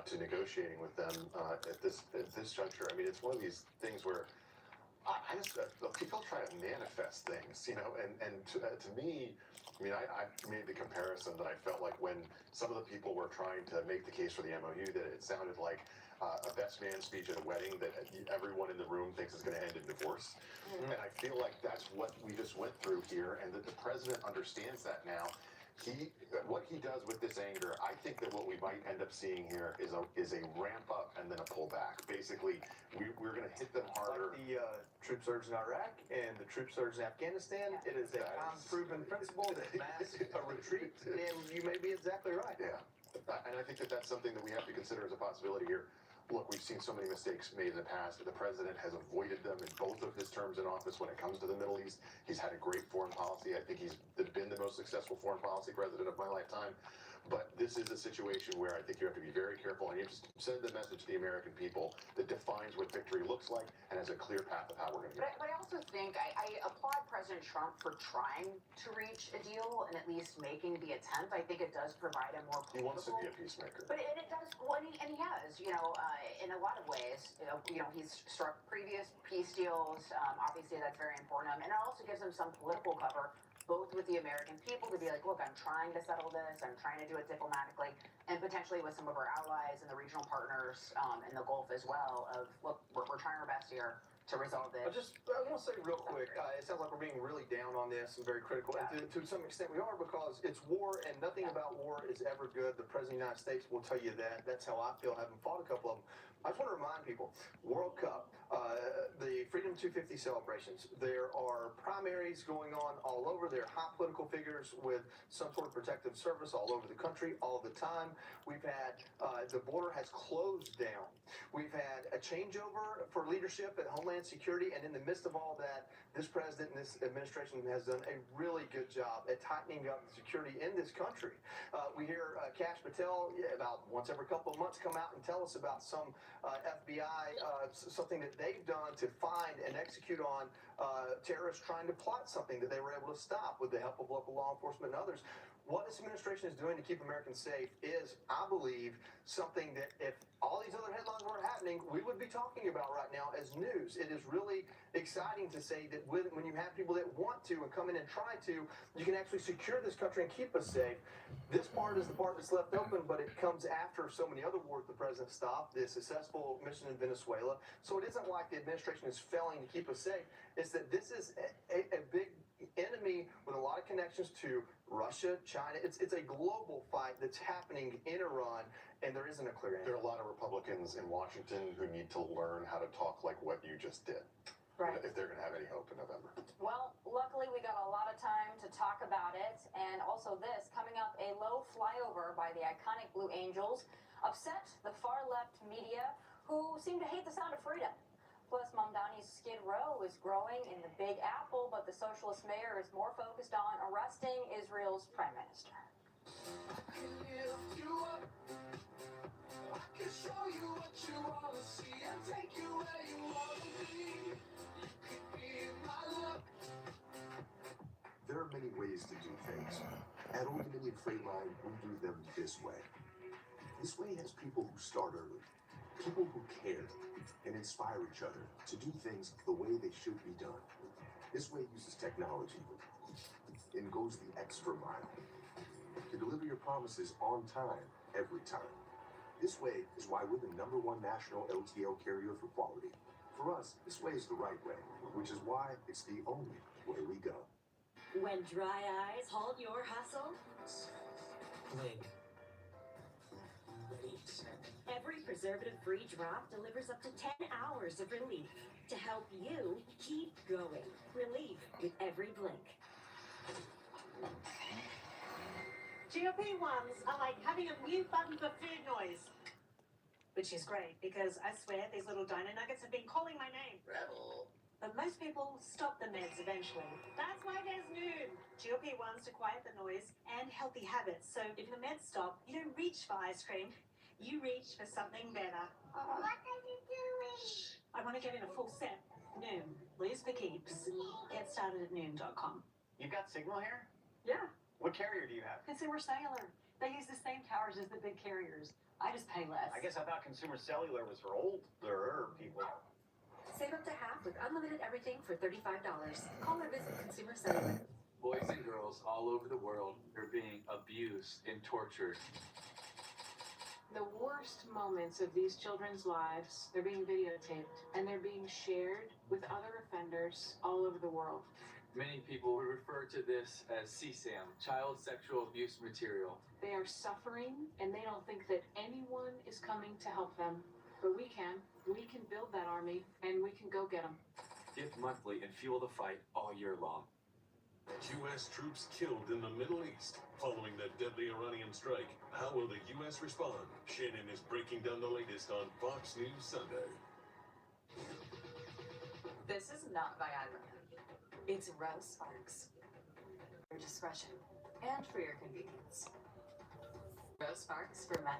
to negotiating with them at this juncture. I mean, it's one of these things where I just people try to manifest things, and to me, I mean, I made the comparison that I felt like when some of the people were trying to make the case for the MOU, that it sounded like a best man speech at a wedding that everyone in the room thinks is going to end in divorce. And I feel like that's what we just went through here, and that the president understands that now. What he does with this anger, I think that what we might end up seeing here is a ramp up and then a pullback. Basically, we're going to hit them harder. Like the troop surge in Iraq and the troop surge in Afghanistan, it is a time-proven principle that masks a retreat, and you may be exactly right. Yeah, and I think that that's something that we have to consider as a possibility here. Look, we've seen so many mistakes made in the past. The president has avoided them in both of his terms in office when it comes to the Middle East. He's had a great foreign policy. I think he's been the most successful foreign policy president of my lifetime. But this is a situation where I think you have to be very careful, and you have to send the message to the American people that defines what victory looks like and has a clear path of how we're going to get. But I also think I applaud President Trump for trying to reach a deal and at least making the attempt. I think it does provide a more He wants to be a peacemaker. But it does, well, and he has, in a lot of ways. He's struck previous peace deals. Obviously, that's very important to him, and it also gives him some political cover, both with the American people to be like, look, I'm trying to settle this, I'm trying to do it diplomatically, and potentially with some of our allies and the regional partners in the Gulf as well, of, look, we're trying our best here to resolve this. I want to say real quick, it sounds like we're being really down on this and very critical, and to some extent we are, because it's war, and nothing about war is ever good. The President of the United States will tell you that. That's how I feel, having fought a couple of them. I just want to remind people, World Cup, the Freedom 250 celebrations, there are primaries going on all over. There are high political figures with some sort of protective service all over the country all the time. We've had, the border has closed down. We've had a changeover for leadership at Homeland Security, and in the midst of all that, this president and this administration has done a really good job at tightening up security in this country. We hear Kash Patel about once every couple of months come out and tell us about some FBI, something that they've done to find and execute on terrorists trying to plot something that they were able to stop with the help of local law enforcement and others. What this administration is doing to keep Americans safe is, I believe, something that if all these other headlines weren't happening, we would be talking about right now as news. It is really exciting to say that when you have people that want to and come in and try to, you can actually secure this country and keep us safe. This part is the part that's left open, but it comes after so many other wars the president stopped, the successful mission in Venezuela. So it isn't like the administration is failing to keep us safe. It's that this is a big enemy with a lot of connections to Russia, China. It's a global fight that's happening in Iran, and there isn't a clear answer. There are a lot of Republicans in Washington who need to learn how to talk like what you just did. Right. If they're going to have any hope in November. Well, luckily we got a lot of time to talk about it, and also this, coming up, a low flyover by the iconic Blue Angels upset the far-left media who seem to hate the sound of freedom. Plus, Mamdani's Skid Row is growing in the Big Apple, but the socialist mayor is more focused on arresting Israel's prime minister. There are many ways to do things. At Old Dominion Freight Line, we do them this way. This way has people who start early, people who care and inspire each other to do things the way they should be done. This way uses technology and goes the extra mile to deliver your promises on time, every time. This way is why we're the #1 national LTL carrier for quality. For us, this way is the right way, which is why it's the only way we go. When dry eyes halt your hustle, Blink. Release. every preservative-free drop delivers up to 10 hours of relief to help you keep going. Relief with every blink. GOP ones are like having a mute button for food noise. Which is great, because I swear these little dino nuggets have been calling my name. Rebel. But most people stop the meds eventually. That's why there's Noom. GOP ones to quiet the noise and healthy habits. So if the meds stop, you don't reach for ice cream. You reach for something better. What are you doing? I want to get in a full set. Noom. Lose for keeps. Get started at Noom.com. You've got signal here? Yeah. What carrier do you have? Consumer Cellular. They use the same towers as the big carriers. I just pay less. I guess I thought consumer cellular was for older people. Save up to half with unlimited everything for $35. Call or visit Consumer Cellular. Boys and girls all over the world are being abused and tortured. The worst moments of these children's lives, they're being videotaped and they're being shared with other offenders all over the world. Many people refer to this as CSAM, child sexual abuse material. They are suffering and they don't think that anyone is coming to help them. But we can. We can build that army and we can go get them. Give monthly and fuel the fight all year long. U.S. troops killed in the Middle East following the deadly Iranian strike. How will the U.S. respond? Shannon is breaking down the latest on Fox News Sunday. This is not Viagra. It's Rose Sparks. For your discretion and for your convenience. Rose Sparks for men.